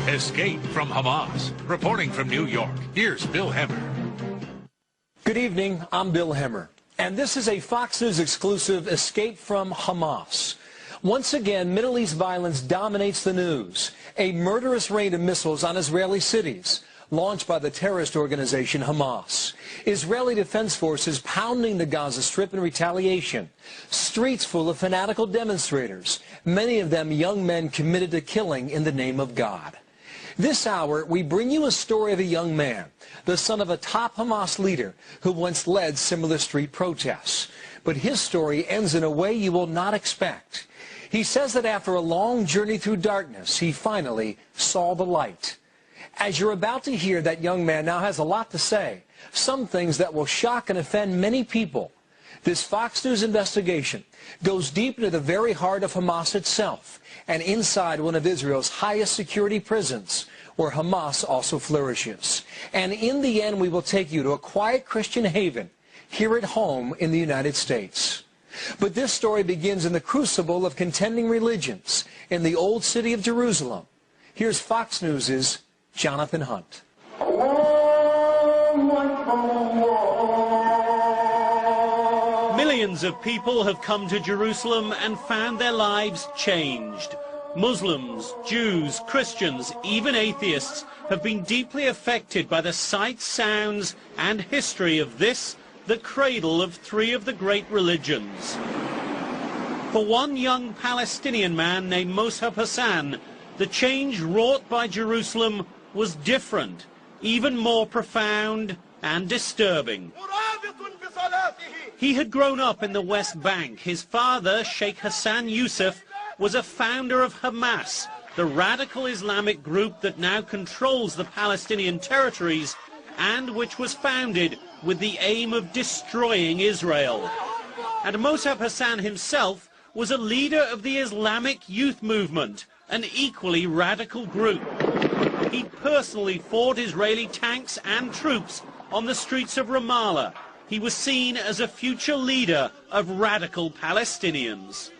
Escape from Hamas. Reporting from New York, here's Bill Hemmer. Good evening, I'm Bill Hemmer, and this is a Fox News exclusive, Escape from Hamas. Once again, Middle East violence dominates the news. A murderous rain of missiles on Israeli cities, launched by the terrorist organization Hamas. Israeli defense forces pounding the Gaza Strip in retaliation. Streets full of fanatical demonstrators, many of them young men committed to killing in the name of God. This hour, we bring you a story of a young man, the son of a top Hamas leader who once led similar street protests. But his story ends in a way you will not expect. He says that after a long journey through darkness, he finally saw the light. As you're about to hear, that young man now has a lot to say, some things that will shock and offend many people. This Fox News investigation goes deep into the very heart of Hamas itself and inside one of Israel's highest security prisons, where Hamas also flourishes. And in the end, we will take you to a quiet Christian haven here at home in the United States. But this story begins in the crucible of contending religions in the old city of Jerusalem. Here's Fox News' Jonathan Hunt. Millions of people have come to Jerusalem and found their lives changed. Muslims, Jews, Christians, even atheists have been deeply affected by the sights, sounds and history of this, the cradle of three of the great religions. For one young Palestinian man named Mossab Hassan, the change wrought by Jerusalem was different, even more profound and disturbing. He had grown up in the West Bank. His father, Sheikh Hassan Youssef, was a founder of Hamas, the radical Islamic group that now controls the Palestinian territories and which was founded with the aim of destroying Israel. And Mossab Hassan himself was a leader of the Islamic Youth Movement, an equally radical group. He personally fought Israeli tanks and troops on the streets of Ramallah. He was seen as a future leader of radical Palestinians.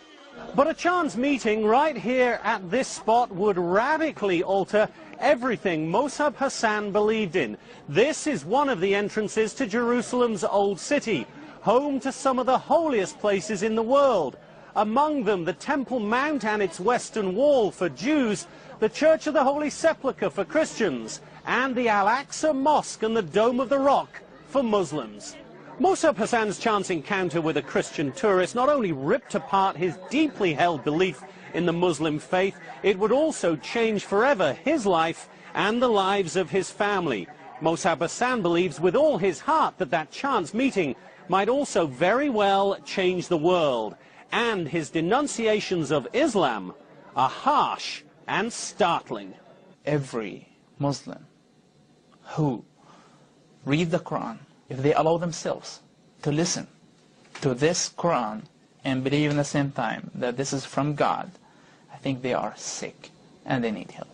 But a chance meeting right here at this spot would radically alter everything Mossab Hassan believed in. This is one of the entrances to Jerusalem's old city, home to some of the holiest places in the world. Among them, the Temple Mount and its western wall for Jews, the Church of the Holy Sepulchre for Christians, and the Al-Aqsa Mosque and the Dome of the Rock for Muslims. Mossab Hassan's chance encounter with a Christian tourist not only ripped apart his deeply held belief in the Muslim faith, it would also change forever his life and the lives of his family. Mossab Hassan believes with all his heart that that chance meeting might also very well change the world. And his denunciations of Islam are harsh and startling. Every Muslim who read the Quran, if they allow themselves to listen to this Quran and believe in the same time that this is from God, I think they are sick and they need help.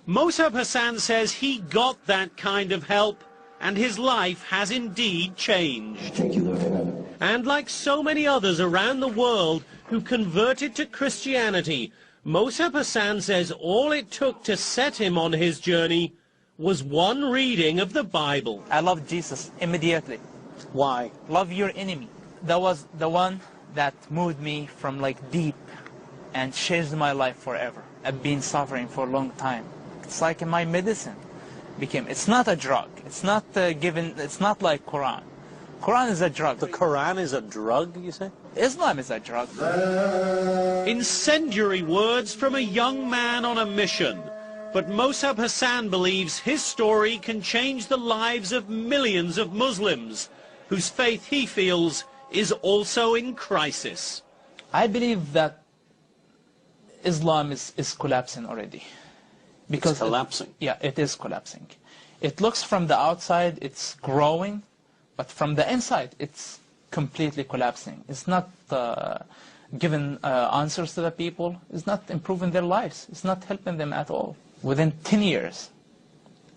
Mossab Hassan says he got that kind of help and his life has indeed changed. Thank you, Lord. And like so many others around the world who converted to Christianity, Mossab Hassan says all it took to set him on his journey was one reading of the Bible. I loved Jesus immediately. Why? Love your enemy. That was the one that moved me from deep and changed my life forever. I've been suffering for a long time. It's like my medicine became. It's not a drug. It's not it's not like Quran. Quran is a drug. The Quran is a drug, you say? Islam is a drug. Incendiary words from a young man on a mission. But Mossab Hassan believes his story can change the lives of millions of Muslims, whose faith he feels is also in crisis. I believe that Islam is collapsing already. Because it's collapsing? Yeah, it is collapsing. It looks from the outside, it's growing, but from the inside, it's completely collapsing. It's not giving answers to the people. It's not improving their lives. It's not helping them at all. Within 10 years,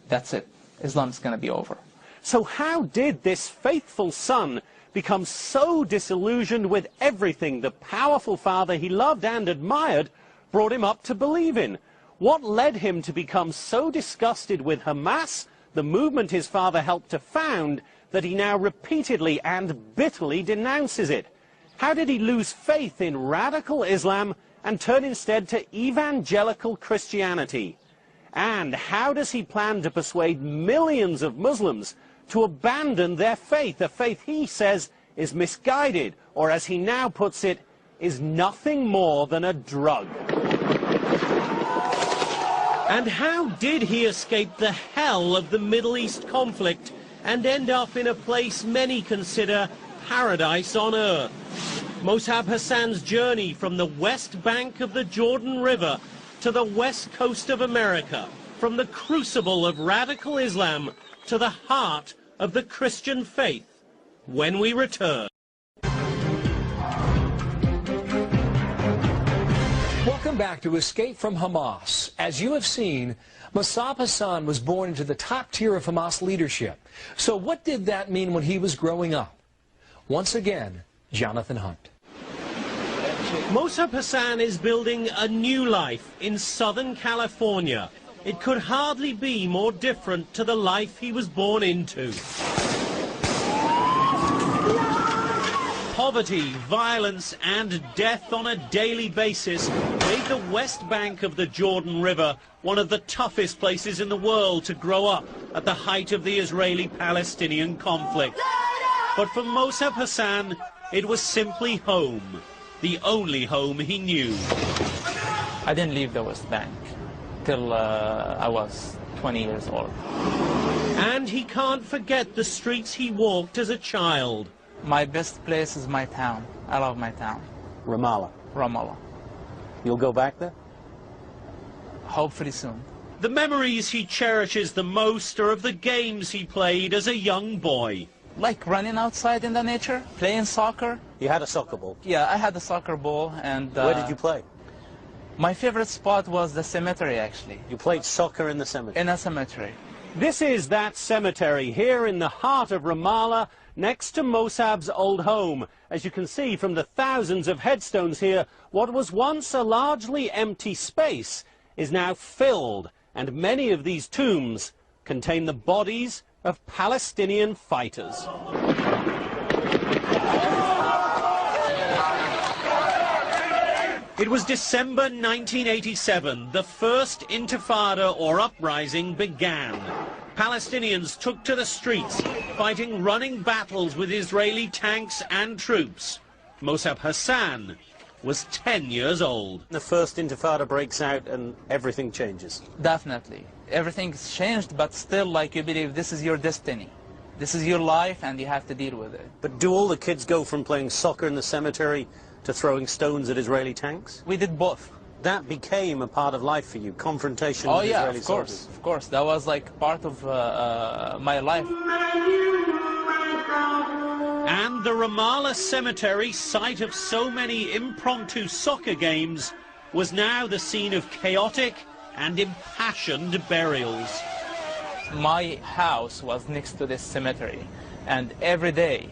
that's it. Islam's going to be over. So how did this faithful son become so disillusioned with everything the powerful father he loved and admired brought him up to believe in? What led him to become so disgusted with Hamas, the movement his father helped to found, that he now repeatedly and bitterly denounces it? How did he lose faith in radical Islam and turn instead to evangelical Christianity? And how does he plan to persuade millions of Muslims to abandon their faith, a faith he says is misguided, or as he now puts it, is nothing more than a drug? And how did he escape the hell of the Middle East conflict and end up in a place many consider paradise on earth? Mossab Hassan's journey from the west bank of the Jordan River to the west coast of America, from the crucible of radical Islam to the heart of the Christian faith, when we return. Welcome back to Escape from Hamas. As you have seen, Mossab Hassan was born into the top tier of Hamas leadership. So what did that mean when he was growing up? Once again, Jonathan Hunt. Mossab Hassan is building a new life in Southern California. It could hardly be more different to the life he was born into. Poverty, violence and death on a daily basis made the west bank of the Jordan River one of the toughest places in the world to grow up at the height of the Israeli-Palestinian conflict. But for Mossab Hassan, it was simply home, the only home he knew. I didn't leave the West Bank till I was 20 years old. And he can't forget the streets he walked as a child. My best place is my town. I love my town. Ramallah. Ramallah. You'll go back there? Hopefully soon. The memories he cherishes the most are of the games he played as a young boy. Like running outside in the nature, playing soccer. You had a soccer ball? Yeah, I had a soccer ball. And where did you play? My favorite spot was the cemetery, actually. You played soccer in the cemetery? In a cemetery. This is that cemetery here in the heart of Ramallah, next to Mossab's old home. As you can see from the thousands of headstones here, what was once a largely empty space is now filled, and many of these tombs contain the bodies of Palestinian fighters. It was December 1987. The first intifada or uprising began. Palestinians took to the streets, fighting running battles with Israeli tanks and troops. Mossab Hassan was 10 years old. The first intifada breaks out and everything changes. Definitely. Everything's changed, but still, like, you believe this is your destiny. This is your life and you have to deal with it. But do all the kids go from playing soccer in the cemetery to throwing stones at Israeli tanks? We did both. That became a part of life for you, confrontation with Israeli soldiers. Of course. That was like part of my life. And the Ramallah cemetery, site of so many impromptu soccer games, was now the scene of chaotic and impassioned burials. My house was next to this cemetery, and every day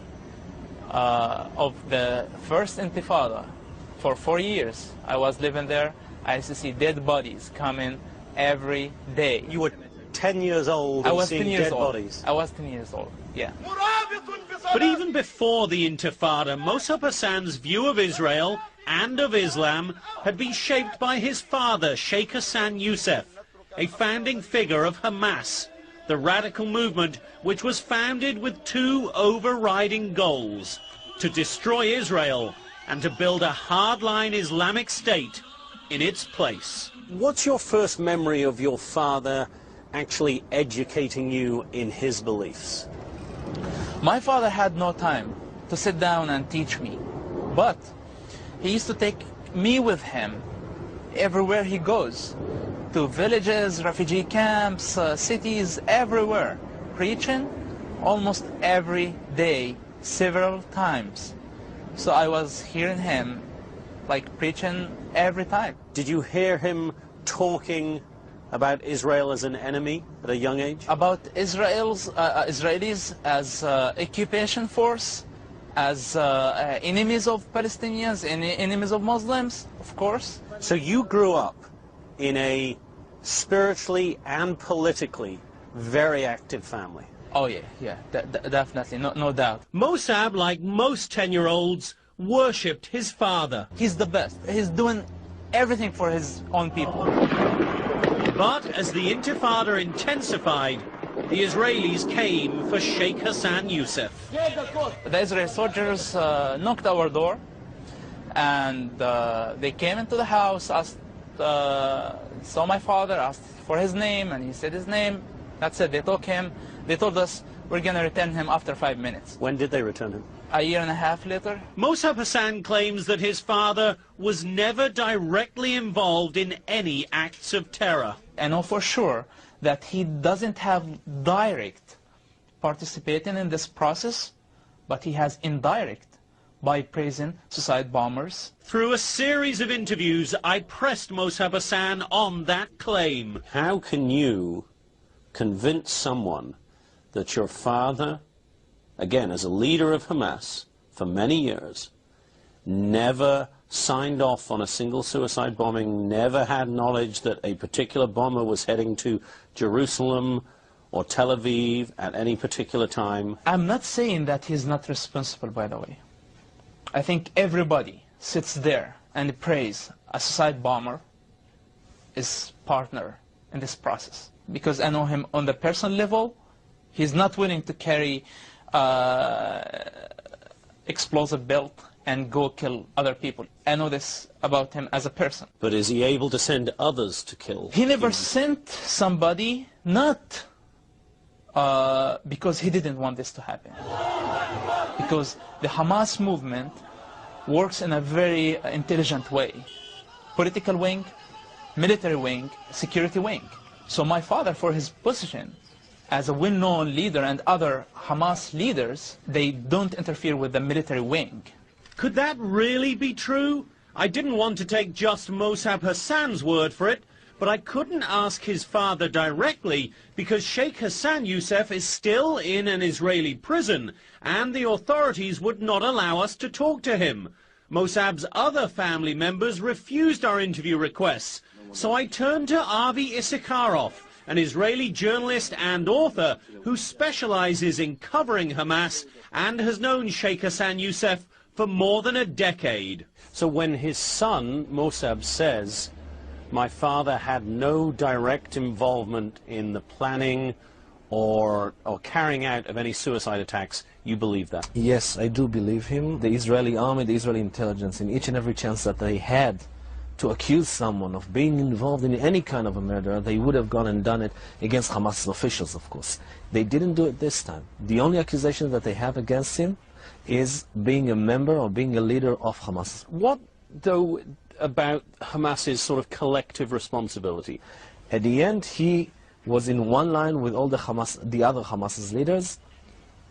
of the first intifada, for 4 years, I was living there. I used to see dead bodies coming every day. You were 10 years old and seeing dead bodies? I was 10 years old, yeah. But even before the Intifada, Mossab Hassan's view of Israel and of Islam had been shaped by his father, Sheikh Hassan Youssef, a founding figure of Hamas, the radical movement which was founded with two overriding goals: to destroy Israel and to build a hardline Islamic state in its place. What's your first memory of your father actually educating you in his beliefs? My father had no time to sit down and teach me, but he used to take me with him everywhere he goes, to villages, refugee camps, cities, everywhere, preaching almost every day, several times. So I was hearing him like preaching every time. Did you hear him talking about Israel as an enemy at a young age? About Israelis as occupation force, as enemies of Palestinians, enemies of Muslims, of course. So you grew up in a spiritually and politically very active family. Oh yeah, definitely, no doubt. Mossab, like most 10-year-olds, worshipped his father. He's the best. He's doing everything for his own people. But as the Intifada intensified, the Israelis came for Sheikh Hassan Youssef. The Israeli soldiers knocked our door, and they came into the house, asked, saw my father, asked for his name, and he said his name. That's it. They took him. They told us we're going to return him after 5 minutes. When did they return him? A year and a half later. Mossab Hassan claims that his father was never directly involved in any acts of terror. I know for sure that he doesn't have direct participating in this process, but he has indirect by praising suicide bombers. Through a series of interviews, I pressed Mossab Hassan on that claim. How can you convince someone that your father, again, as a leader of Hamas for many years, never signed off on a single suicide bombing, never had knowledge that a particular bomber was heading to Jerusalem or Tel Aviv at any particular time? I'm not saying that he's not responsible, by the way. I think everybody sits there and prays a suicide bomber is partner in this process. Because I know him on the personal level. He's not willing to carry explosive belt and go kill other people. I know this about him as a person. But is he able to send others to kill? He never sent somebody, not because he didn't want this to happen. Because the Hamas movement works in a very intelligent way. Political wing, military wing, security wing. So my father, for his position as a well-known leader and other Hamas leaders, they don't interfere with the military wing. Could that really be true? I didn't want to take just Mossab Hassan's word for it, but I couldn't ask his father directly because Sheikh Hassan Youssef is still in an Israeli prison and the authorities would not allow us to talk to him. Mossab's other family members refused our interview requests, so I turned to Avi Issacharoff, an Israeli journalist and author who specializes in covering Hamas and has known Sheikh Hassan Youssef for more than a decade. So when his son, Mossab, says, my father had no direct involvement in the planning or carrying out of any suicide attacks, you believe that? Yes, I do believe him. The Israeli army, the Israeli intelligence, in each and every chance that they had to accuse someone of being involved in any kind of a murder, they would have gone and done it against Hamas officials, of course. They didn't do it this time. The only accusation that they have against him is being a member or being a leader of Hamas. What, though, about Hamas's sort of collective responsibility? At the end, he was in one line with all the other Hamas's leaders,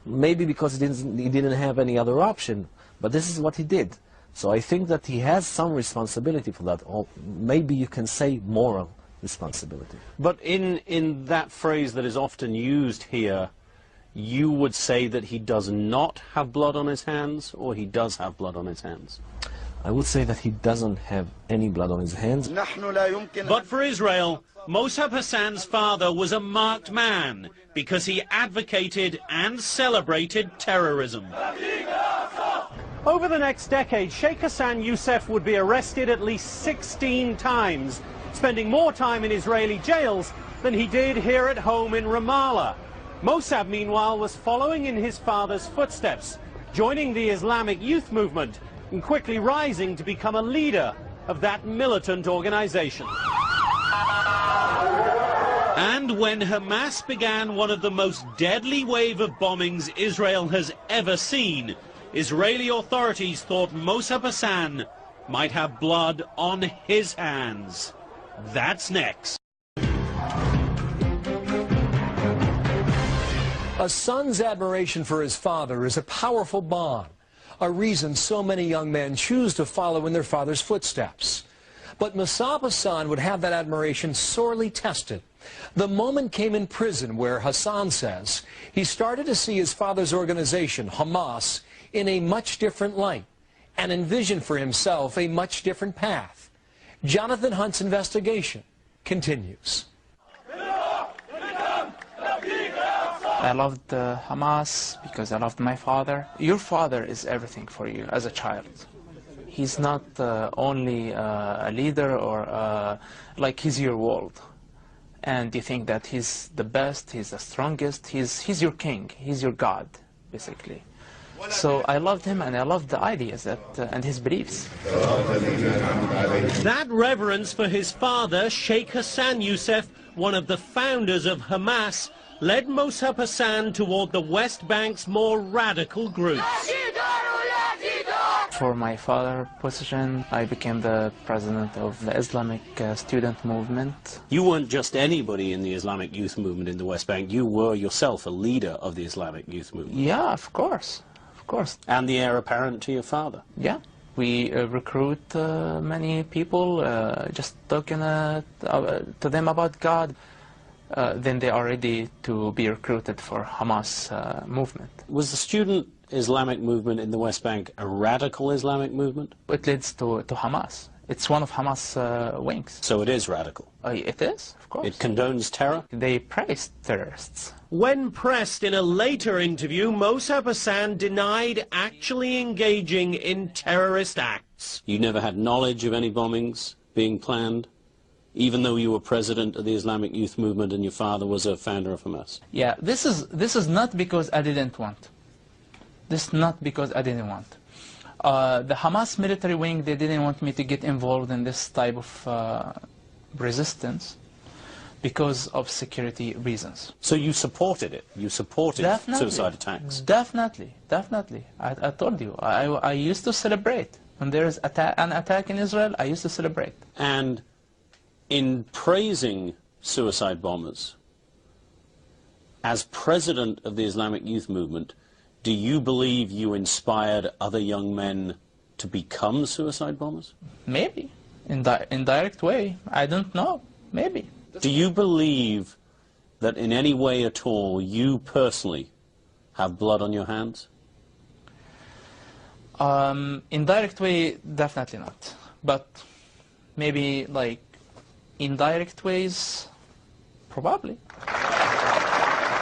maybe because he didn't have any other option, but this is what he did. So I think that he has some responsibility for that, or maybe you can say moral responsibility. But in that phrase that is often used here, you would say that he does not have blood on his hands, or he does have blood on his hands? I would say that he doesn't have any blood on his hands. But for Israel, Mossab Hassan's father was a marked man because he advocated and celebrated terrorism. Over the next decade, Sheikh Hassan Youssef would be arrested at least 16 times, spending more time in Israeli jails than he did here at home in Ramallah. Mossab, meanwhile, was following in his father's footsteps, joining the Islamic youth movement and quickly rising to become a leader of that militant organization. And when Hamas began one of the most deadly wave of bombings Israel has ever seen, Israeli authorities thought Mossab Hassan might have blood on his hands. That's next. A son's admiration for his father is a powerful bond, a reason so many young men choose to follow in their father's footsteps. But Mossab Hassan would have that admiration sorely tested. The moment came in prison where Hassan says he started to see his father's organization, Hamas, in a much different light and envisioned for himself a much different path. Jonathan Hunt's investigation continues. I loved Hamas because I loved my father. Your father is everything for you as a child. He's not only a leader or like he's your world. And you think that he's the best, he's the strongest, he's your king, he's your God, basically. So I loved him and I loved the ideas that, and his beliefs. That reverence for his father, Sheikh Hassan Youssef, one of the founders of Hamas, led Mossab Hassan toward the West Bank's more radical groups. For my father's position, I became the president of the Islamic student movement. You weren't just anybody in the Islamic youth movement in the West Bank. You were yourself a leader of the Islamic youth movement. Yeah, of course. Of course. And the heir apparent to your father. Yeah. We recruit many people, just talking to them about God. Then they are ready to be recruited for Hamas movement. Was the student Islamic movement in the West Bank a radical Islamic movement? It leads to Hamas. It's one of Hamas' wings. So it is radical? It is, of course. It condones terror? They praise terrorists. When pressed in a later interview, Mossab Hassan denied actually engaging in terrorist acts. You never had knowledge of any bombings being planned, even though you were president of the Islamic youth movement and your father was a founder of Hamas? Yeah, this is not because I didn't want. This is not because I didn't want. The Hamas military wing, they didn't want me to get involved in this type of resistance because of security reasons. So you supported it? You supported suicide attacks? Definitely, definitely. I told you, I used to celebrate. When there is an attack in Israel, I used to celebrate. And in praising suicide bombers, as president of the Islamic youth movement, do you believe you inspired other young men to become suicide bombers? Maybe. In indirect way. I don't know. Maybe. Do you believe that in any way at all you personally have blood on your hands? Indirect way, definitely not. But maybe like indirect ways, probably.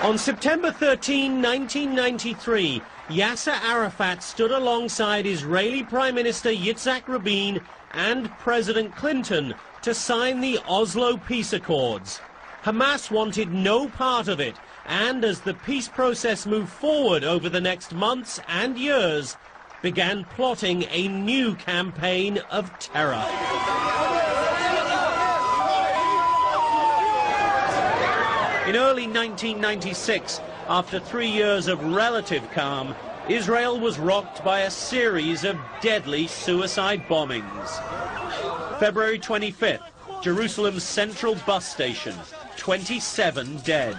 On September 13, 1993, Yasser Arafat stood alongside Israeli Prime Minister Yitzhak Rabin and President Clinton to sign the Oslo peace accords. Hamas wanted no part of it, and as the peace process moved forward over the next months and years, began plotting a new campaign of terror. In early 1996, after 3 years of relative calm, Israel was rocked by a series of deadly suicide bombings. February 25th, Jerusalem's central bus station, 27 dead.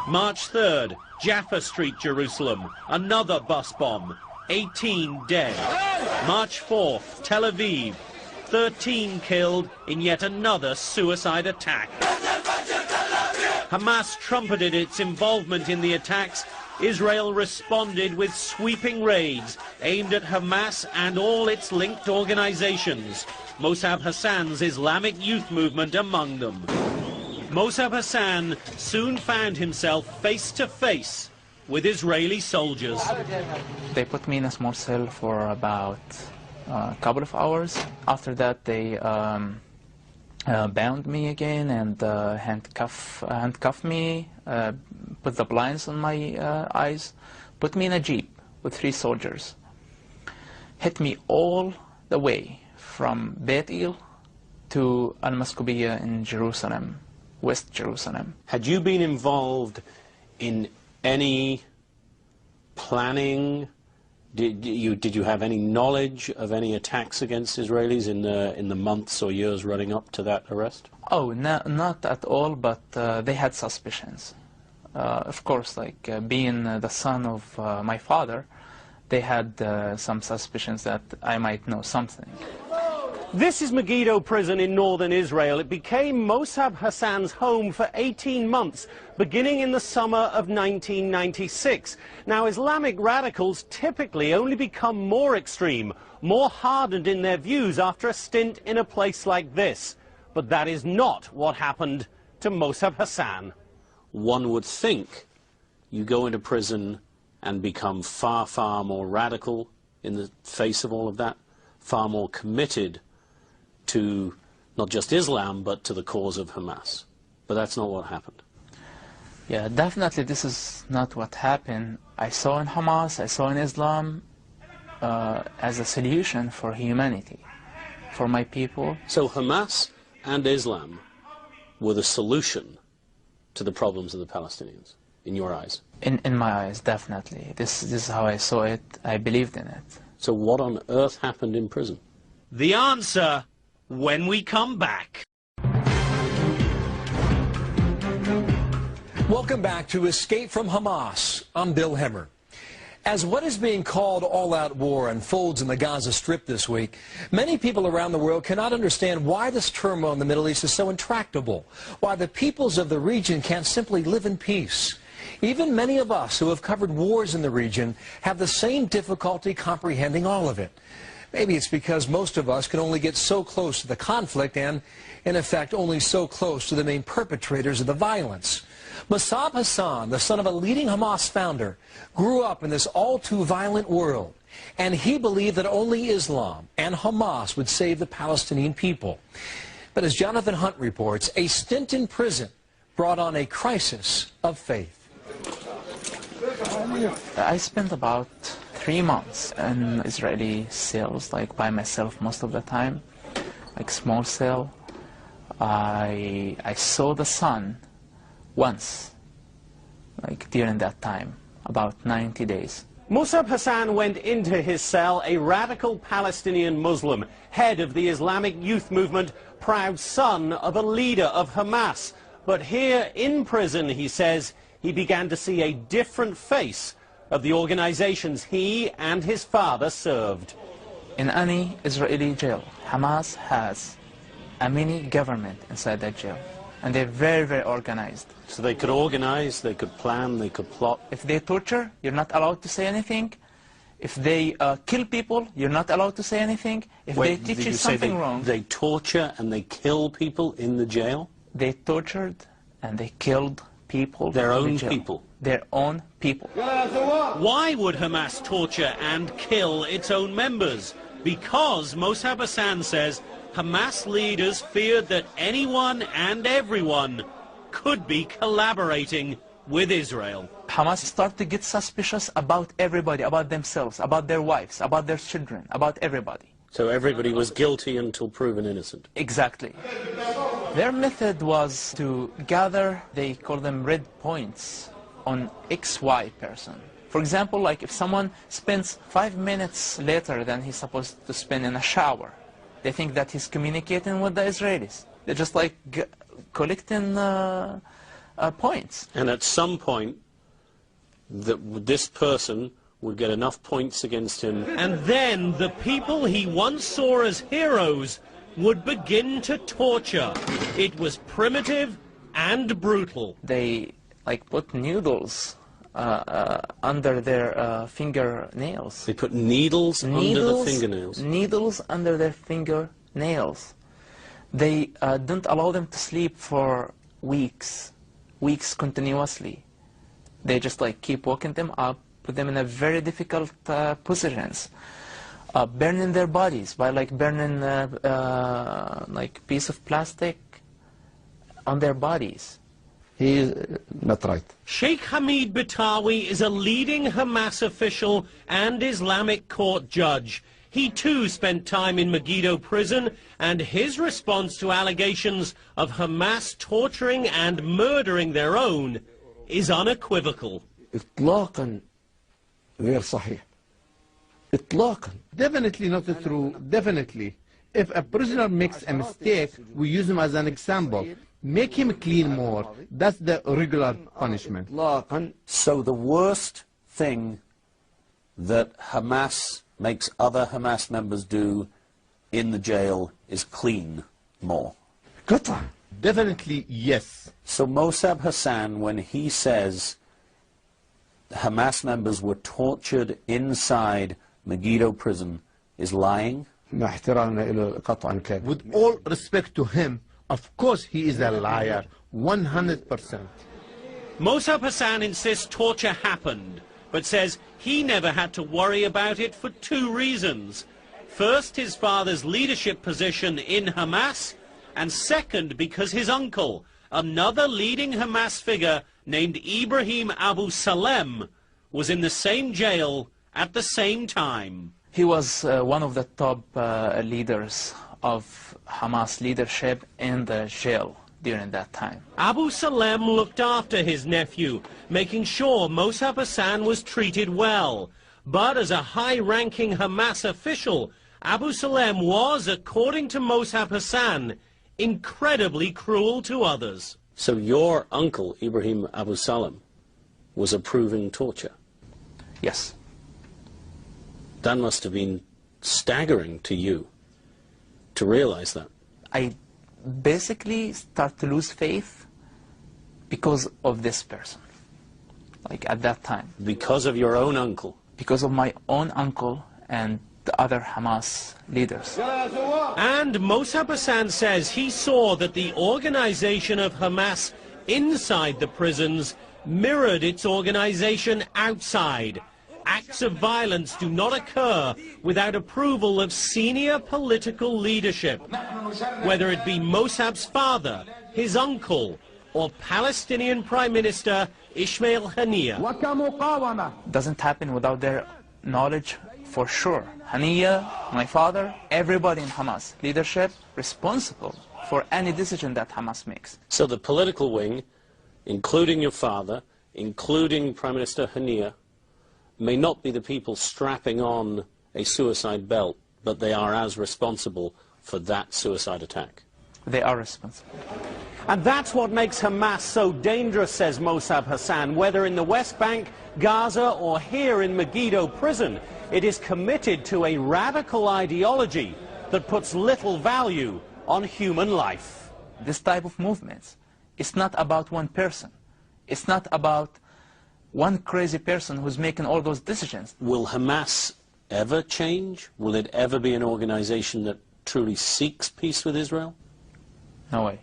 March 3rd, Jaffa Street, Jerusalem, another bus bomb, 18 dead. March 4th, Tel Aviv, 13 killed in yet another suicide attack. Hamas trumpeted its involvement in the attacks. Israel responded with sweeping raids aimed at Hamas and all its linked organizations, Mossab Hassan's Islamic youth movement among them. Mossab Hassan soon found himself face to face with Israeli soldiers. They put me in a small cell for about a couple of hours. After that, they bound me again and handcuff me, put the blinds on my eyes, put me in a jeep with 3 soldiers, hit me all the way from Beit El to Al-Maskubiya in Jerusalem, West Jerusalem. Had you been involved in any planning? Did you have any knowledge of any attacks against Israelis in the months or years running up to that arrest? Oh, no, not at all, but they had suspicions. Of course, like being the son of my father, they had some suspicions that I might know something. This is Megiddo prison in northern Israel. It became Mossab Hassan's home for 18 months, beginning in the summer of 1996. Now, Islamic radicals typically only become more extreme, more hardened in their views after a stint in a place like this. But that is not what happened to Mossab Hassan. One would think you go into prison and become far, far more radical in the face of all of that, far more committed to not just Islam, but to the cause of Hamas. But that's not what happened. Yeah, definitely this is not what happened. I saw in Hamas, I saw in Islam as a solution for humanity, for my people. So Hamas and Islam were the solution to the problems of the Palestinians, in your eyes? In my eyes, definitely. This is how I saw it. I believed in it. So what on earth happened in prison? The answer when we come back. Welcome back to Escape from Hamas. I'm Bill Hemmer. As what is being called all-out war unfolds in the Gaza Strip this week, many people around the world cannot understand why this turmoil in the Middle East is so intractable, why the peoples of the region can't simply live in peace. Even many of us who have covered wars in the region have the same difficulty comprehending all of it. Maybe it's because most of us can only get so close to the conflict and, in effect, only so close to the main perpetrators of the violence. Mossab Hassan, the son of a leading Hamas founder, grew up in this all-too-violent world, and he believed that only Islam and Hamas would save the Palestinian people. But as Jonathan Hunt reports, a stint in prison brought on a crisis of faith. I spent about 3 months in Israeli cells, like by myself most of the time, like small cell. I saw the sun once, like during that time, about 90 days. Mossab Hassan went into his cell a radical Palestinian Muslim, head of the Islamic youth movement, proud son of a leader of Hamas. But here in prison, he says, he began to see a different face of the organizations he and his father served. In any Israeli jail, Hamas has a mini government inside that jail. And they're very, very organized. So they could organize, they could plan, they could plot. If they torture, you're not allowed to say anything. If they kill people, you're not allowed to say anything. If they teach you something wrong. They torture and they kill people in the jail? They tortured and they killed people. Their own people? Their own people. Why would Hamas torture and kill its own members? Because Mossab Hassan says Hamas leaders feared that anyone and everyone could be collaborating with Israel. Hamas started to get suspicious about everybody, about themselves, about their wives, about their children, about everybody. So everybody was guilty until proven innocent? Exactly. Their method was to gather, they call them red points, on XY person. For example, like if someone spends 5 minutes later than he's supposed to spend in a shower, they think that he's communicating with the Israelis. They're just like collecting points. And at some point, this person would get enough points against him. And then the people he once saw as heroes would begin to torture. It was primitive and brutal. They like put needles under their fingernails. They put needles under the fingernails? Needles under their fingernails. They don't allow them to sleep for weeks continuously. They just like keep waking them up, put them in a very difficult positions. Burning their bodies by like burning like piece of plastic on their bodies. He is not right. Sheikh Hamid Batawi is a leading Hamas official and Islamic court judge. He too spent time in Megiddo prison, and his response to allegations of Hamas torturing and murdering their own is unequivocal. إطلاقاً غير صحيح. إطلاقاً. Definitely not true. Definitely. If a prisoner makes a mistake, we use him as an example. Make him clean more. That's the regular punishment. So the worst thing that Hamas makes other Hamas members do in the jail is clean more? قطع. Definitely yes. So Mossab Hassan, when he says Hamas members were tortured inside Megiddo prison, is lying? مع احترامنا له قطعا كاذب. With all respect to him, Of course he is a liar, 100%. Mossab Hassan insists torture happened, but says he never had to worry about it for two reasons. First, his father's leadership position in Hamas, and second, because his uncle, another leading Hamas figure named Ibrahim Abu Salem, was in the same jail at the same time. He was one of the top leaders of Hamas leadership in the jail during that time. Abu Salem looked after his nephew, making sure Mossab Hassan was treated well. But as a high-ranking Hamas official, Abu Salem was, according to Mossab Hassan, incredibly cruel to others. So your uncle, Ibrahim Abu Salem, was approving torture? Yes. That must have been staggering to you, to realize that. I basically start to lose faith because of this person, like at that time. Because of your own uncle? Because of my own uncle and the other Hamas leaders. And Mossab Hassan says he saw that the organization of Hamas inside the prisons mirrored its organization outside. Acts of violence do not occur without approval of senior political leadership, whether it be Mossab's father, his uncle, or Palestinian Prime Minister Ismail Haniyeh. Doesn't happen without their knowledge, for sure. Haniyeh, my father, everybody in Hamas leadership responsible for any decision that Hamas makes. So the political wing, including your father, including Prime Minister Haniyeh, may not be the people strapping on a suicide belt, but they are as responsible for that suicide attack. They are responsible. And that's what makes Hamas so dangerous, says Mossab Hassan. Whether in the West Bank, Gaza, or here in Megiddo prison, it is committed to a radical ideology that puts little value on human life. This type of movements, it's not about one person. It's not about one crazy person who's making all those decisions. Will Hamas ever change? Will it ever be an organization that truly seeks peace with Israel? No way.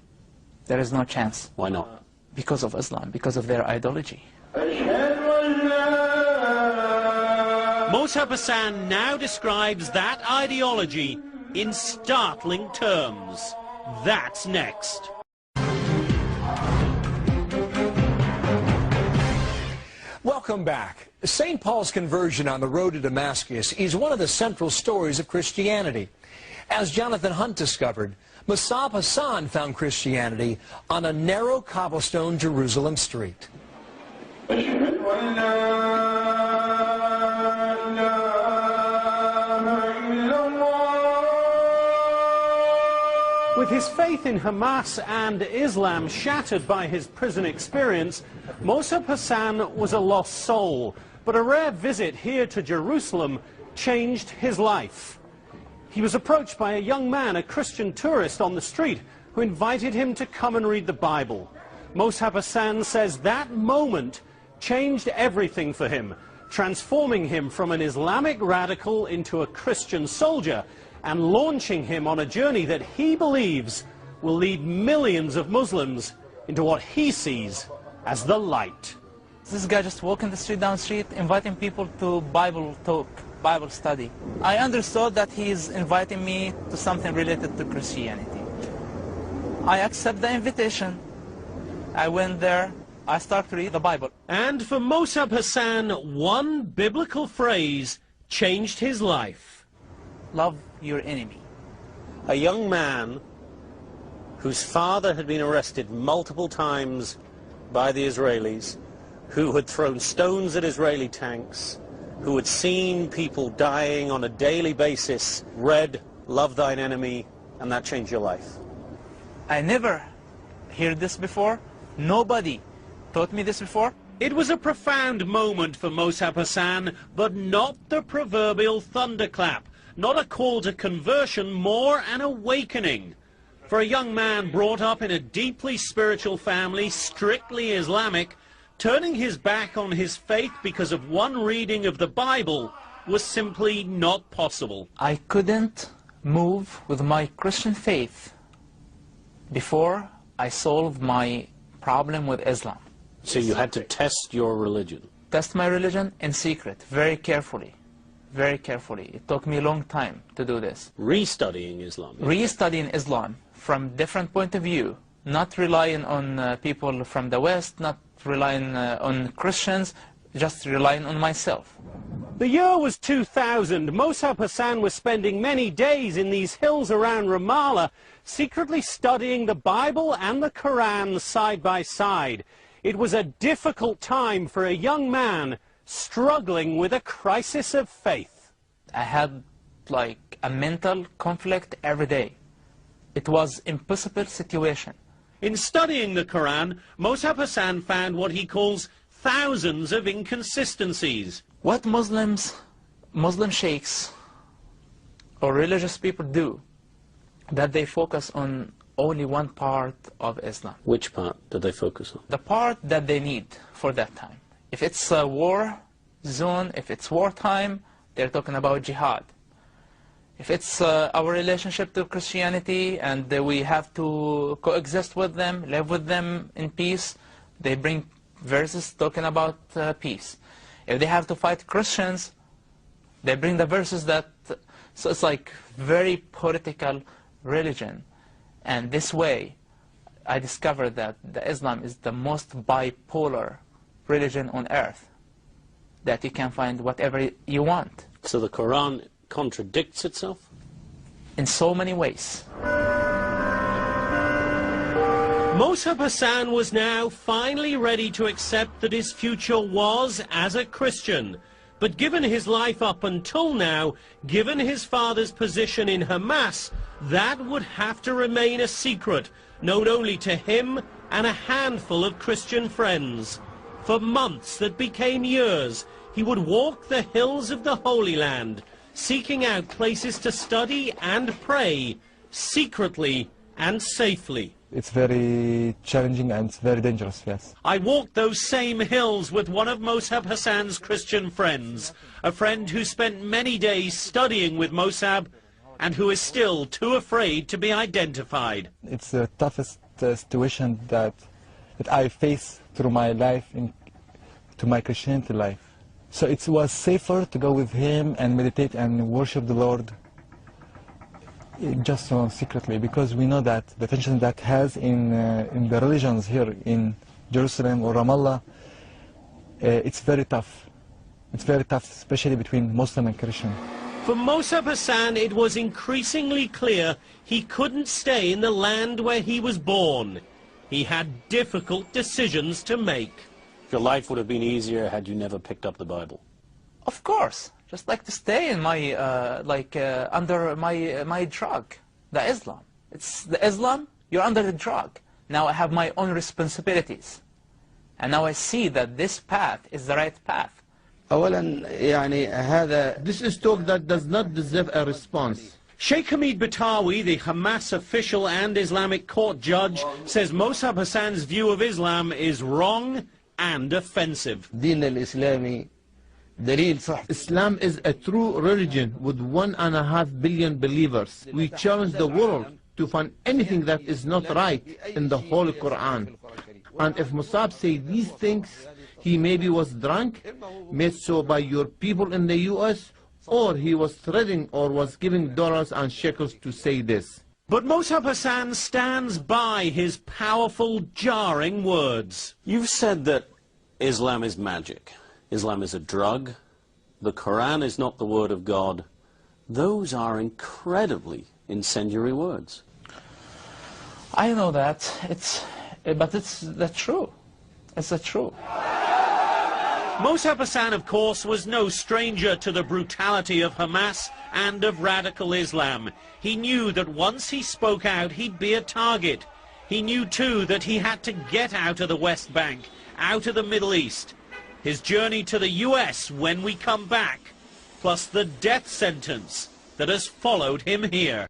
There is no chance. Why not? Because of Islam, because of their ideology. Mossab Hassan now describes that ideology in startling terms. That's next. Welcome back. St. Paul's conversion on the road to Damascus is one of the central stories of Christianity. As Jonathan Hunt discovered, Mossab Hassan found Christianity on a narrow cobblestone Jerusalem street. With his faith in Hamas and Islam shattered by his prison experience, Mossab Hassan was a lost soul. But a rare visit here to Jerusalem changed his life. He was approached by a young man, a Christian tourist on the street, who invited him to come and read the Bible. Mossab Hassan says that moment changed everything for him, transforming him from an Islamic radical into a Christian soldier, and launching him on a journey that he believes will lead millions of Muslims into what he sees as the light. This guy just walking the street down the street, inviting people to Bible talk, Bible study. I understood that he is inviting me to something related to Christianity. I accept the invitation. I went there. I started to read the Bible. And for Mossab Hassan, one biblical phrase changed his life. Love your enemy. A young man whose father had been arrested multiple times by the Israelis, who had thrown stones at Israeli tanks, who had seen people dying on a daily basis, read, love thine enemy, and that changed your life. I never heard this before. Nobody taught me this before. It was a profound moment for Mossab Hassan, but not the proverbial thunderclap. Not a call to conversion, more an awakening. For a young man brought up in a deeply spiritual family, strictly Islamic, turning his back on his faith because of one reading of the Bible was simply not possible. I couldn't move with my Christian faith before I solved my problem with Islam. So you had to test your religion? Test my religion in secret, very carefully. Very carefully. It took me a long time to do this. Restudying Islam? Restudying Islam from different point of view, not relying on people from the West, not relying on Christians, just relying on myself. The year was 2000. Mossab Hassan was spending many days in these hills around Ramallah, secretly studying the Bible and the Quran side by side. It was a difficult time for a young man struggling with a crisis of faith. I had like a mental conflict every day. It was an impossible situation. In studying the Quran, Mossab Hassan found what he calls thousands of inconsistencies. What Muslim sheikhs or religious people do, that they focus on only one part of Islam. Which part do they focus on? The part that they need for that time. If it's a war zone, if it's wartime, they're talking about jihad. If it's our relationship to Christianity and we have to coexist with them, live with them in peace, they bring verses talking about peace. If they have to fight Christians, they bring the verses that... So it's like very political religion. And this way, I discovered that Islam is the most bipolar religion on earth, that you can find whatever you want. So the Quran contradicts itself? In so many ways. Mossab Hassan was now finally ready to accept that his future was as a Christian. But given his life up until now, given his father's position in Hamas, that would have to remain a secret, known only to him and a handful of Christian friends. For months that became years, he would walk the hills of the Holy Land, seeking out places to study and pray, secretly and safely. It's very challenging and it's very dangerous, yes. I walked those same hills with one of Mossab Hassan's Christian friends, a friend who spent many days studying with Mossab and who is still too afraid to be identified. It's the toughest situation that I face through my life, to my Christianity life. So it was safer to go with him and meditate and worship the Lord just secretly, because we know that the tension that has in the religions here in Jerusalem or Ramallah, it's very tough. It's very tough, especially between Muslim and Christian. For Mossab Hassan, it was increasingly clear he couldn't stay in the land where he was born. He had difficult decisions to make. Your life would have been easier had you never picked up the Bible. Of course. Just like to stay in my, under my drug, the Islam. It's the Islam, you're under the drug. Now I have my own responsibilities. And now I see that this path is the right path. This is talk that does not deserve a response. Sheikh Hamid Batawi, the Hamas official and Islamic court judge, says Mossab Hassan's view of Islam is wrong and offensive. Islam is a true religion with 1.5 billion believers. We challenge the world to find anything that is not right in the Holy Quran. And if Mossab said these things, he maybe was drunk, made so by your people in the US, or he was threatening or was giving dollars and shekels to say this. But Mossab Hassan stands by his powerful, jarring words. You've said that Islam is magic. Islam is a drug. The Quran is not the word of God. Those are incredibly incendiary words. I know that. But it's the truth. It's the truth. Mossab Hassan, of course, was no stranger to the brutality of Hamas and of radical Islam. He knew that once he spoke out, he'd be a target. He knew, too, that he had to get out of the West Bank, out of the Middle East. His journey to the US when we come back, plus the death sentence that has followed him here.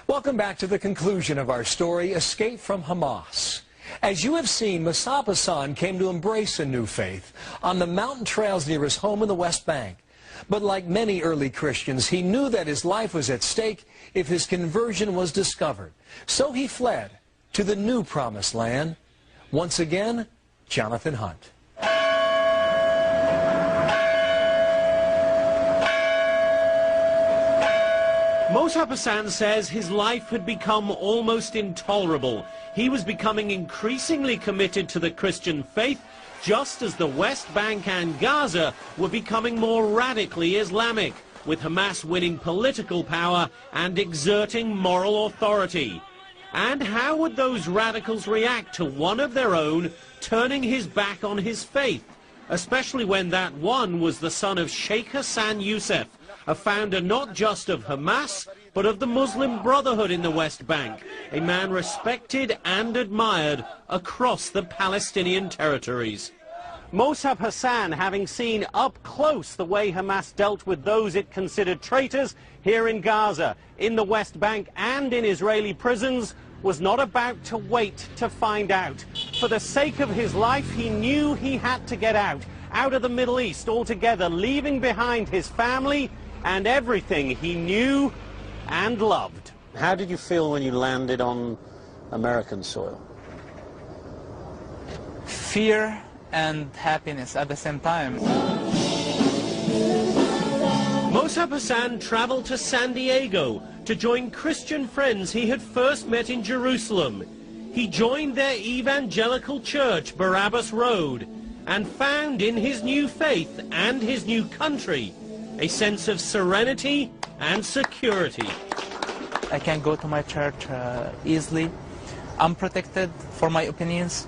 Welcome back to the conclusion of our story, Escape from Hamas. As you have seen, Mossab Hassan came to embrace a new faith on the mountain trails near his home in the West Bank. But like many early Christians, he knew that his life was at stake if his conversion was discovered. So he fled to the new promised land. Once again, Jonathan Hunt. Mossab Hassan says his life had become almost intolerable. He was becoming increasingly committed to the Christian faith, just as the West Bank and Gaza were becoming more radically Islamic, with Hamas winning political power and exerting moral authority. And how would those radicals react to one of their own turning his back on his faith, especially when that one was the son of Sheikh Hassan Youssef, a founder not just of Hamas, but of the Muslim Brotherhood in the West Bank, a man respected and admired across the Palestinian territories. Mossab Hassan, having seen up close the way Hamas dealt with those it considered traitors here in Gaza, in the West Bank and in Israeli prisons, was not about to wait to find out. For the sake of his life, he knew he had to get out of the Middle East altogether, leaving behind his family and everything he knew and loved. How did you feel when you landed on American soil? Fear and happiness at the same time. Mossab Hassan traveled to San Diego to join Christian friends he had first met in Jerusalem. He joined their evangelical church, Barabbas Road, and found in his new faith and his new country a sense of serenity and security. I can go to my church easily. I'm protected for my opinions.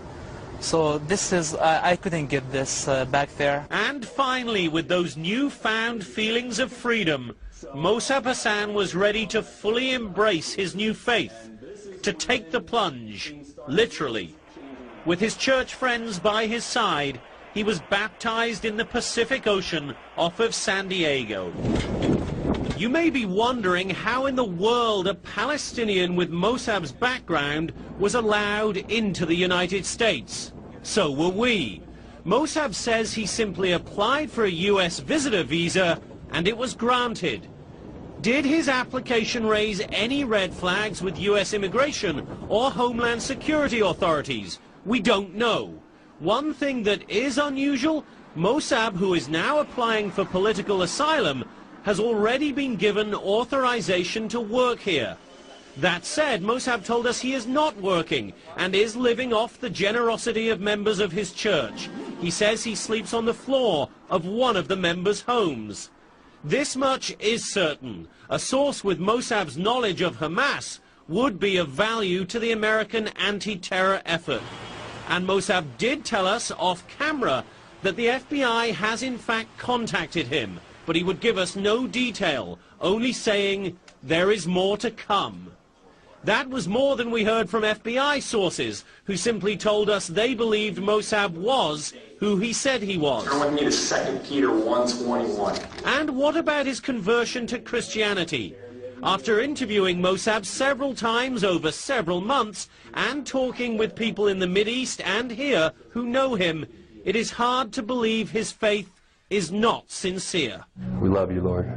So this is, I couldn't get this back there. And finally, with those newfound feelings of freedom, Mossab Hassan was ready to fully embrace his new faith, to take the plunge, literally. With his church friends by his side, he was baptized in the Pacific Ocean off of San Diego. You may be wondering how in the world a Palestinian with Mossab's background was allowed into the United States. So were we. Mossab says he simply applied for a US visitor visa and it was granted. Did his application raise any red flags with US immigration or Homeland Security authorities? We don't know. One thing that is unusual, Mossab, who is now applying for political asylum, has already been given authorization to work here. That said, Mossab told us he is not working and is living off the generosity of members of his church. He says he sleeps on the floor of one of the members' homes. This much is certain. A source with Mossab's knowledge of Hamas would be of value to the American anti-terror effort. And Mossab did tell us off camera that the FBI has in fact contacted him, but he would give us no detail, only saying there is more to come. That was more than we heard from FBI sources, who simply told us they believed Mossab was who he said he was. Turn with me to 2 Peter 1:21. And what about his conversion to Christianity? After interviewing Mossab several times over several months and talking with people in the Mideast and here who know him, it is hard to believe his faith is not sincere. We love you, Lord.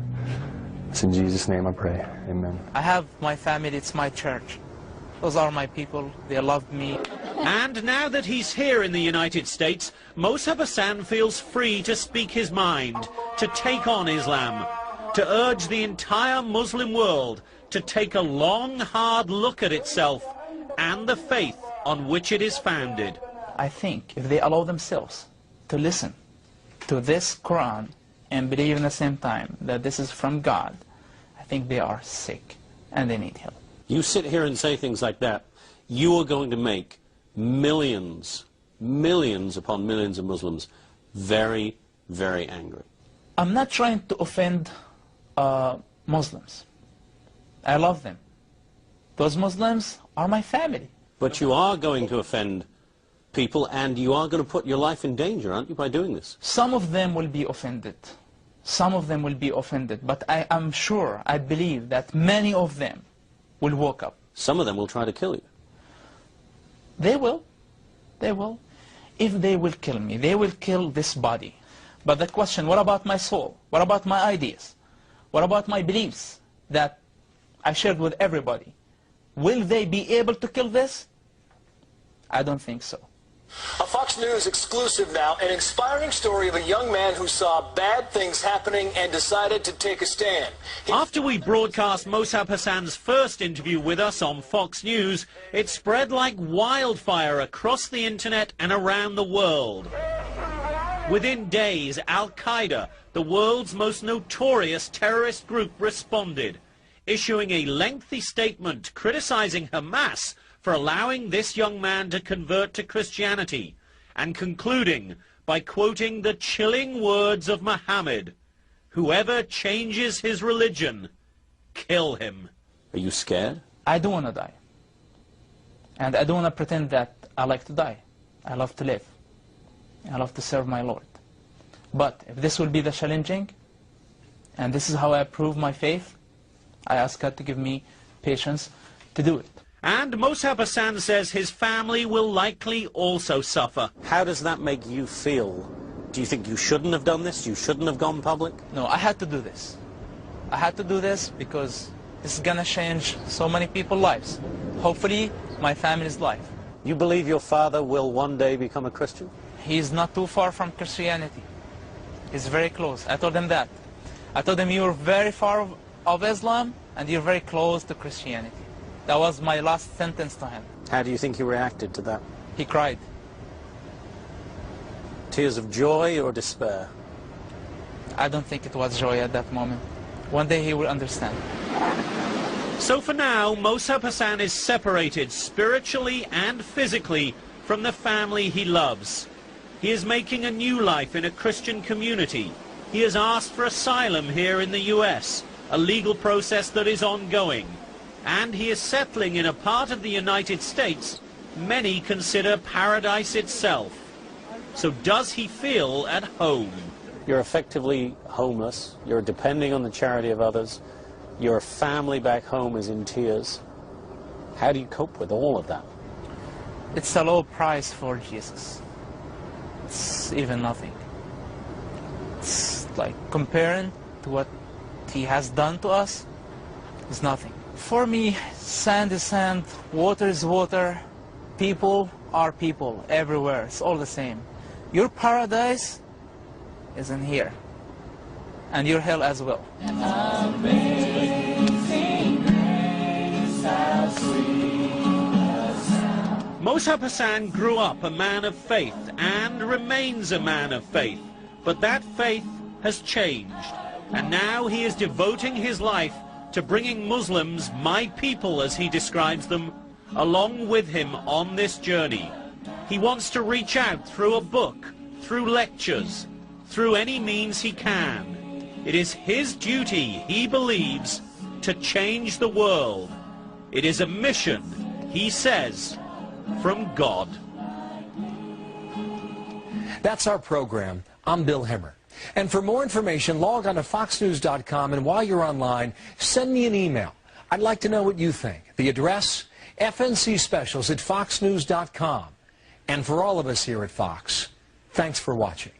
It's in Jesus' name I pray. Amen. I have my family, it's my church. Those are my people, they love me. And now that he's here in the United States, Mossab Hassan feels free to speak his mind, to take on Islam, to urge the entire Muslim world to take a long, hard look at itself and the faith on which it is founded. I think if they allow themselves to listen to this Quran and believe in the same time that this is from God, I think they are sick and they need help. You sit here and say things like that, you are going to make millions, millions upon millions of Muslims very, very angry. I'm not trying to offend Muslims. I love them. Those Muslims are my family. But you are going to offend people and you are going to put your life in danger, aren't you, by doing this? Some of them will be offended. Some of them will be offended. But I am sure, I believe that many of them will wake up. Some of them will try to kill you. They will. They will. If they will kill me, they will kill this body. But the question, what about my soul? What about my ideas? What about my beliefs that I shared with everybody? Will they be able to kill this? I don't think so. A Fox News exclusive now, an inspiring story of a young man who saw bad things happening and decided to take a stand. After we broadcast Mossab Hassan's first interview with us on Fox News, it spread like wildfire across the internet and around the world. Within days, Al-Qaeda, the world's most notorious terrorist group, responded, issuing a lengthy statement criticizing Hamas for allowing this young man to convert to Christianity, and concluding by quoting the chilling words of Muhammad, "Whoever changes his religion, kill him." Are you scared? I don't want to die. And I don't want to pretend that I like to die. I love to live. I love to serve my Lord. But if this will be the challenging, and this is how I prove my faith, I ask God to give me patience to do it. And Mossab Hassan says his family will likely also suffer. How does that make you feel? Do you think you shouldn't have done this? You shouldn't have gone public? No, I had to do this. I had to do this because this is going to change so many people's lives. Hopefully, my family's life. You believe your father will one day become a Christian? He's not too far from Christianity. He's very close. I told him that. I told him you're very far of Islam and you're very close to Christianity. That was my last sentence to him. How do you think he reacted to that? He cried. Tears of joy or despair? I don't think it was joy at that moment. One day he will understand. So for now, Mossab Hassan is separated spiritually and physically from the family he loves. He is making a new life in a Christian community. He has asked for asylum here in the US, a legal process that is ongoing. And he is settling in a part of the United States many consider paradise itself. So does he feel at home? You're effectively homeless. You're depending on the charity of others. Your family back home is in tears. How do you cope with all of that? It's a low price for Jesus. It's even nothing. It's like comparing to what he has done to us, it's nothing. For me, sand is sand, water is water, people are people everywhere. It's all the same. Your paradise is in here, and your hell as well. Mossab Hassan grew up a man of faith and remains a man of faith. But that faith has changed, and now he is devoting his life to bringing Muslims, my people as he describes them, along with him on this journey. He wants to reach out through a book, through lectures, through any means he can. It is his duty, he believes, to change the world. It is a mission, he says, from God. That's our program. I'm Bill Hemmer. And for more information, log on to foxnews.com, and while you're online, send me an email. I'd like to know what you think. The address, fncspecials@foxnews.com. And for all of us here at Fox, thanks for watching.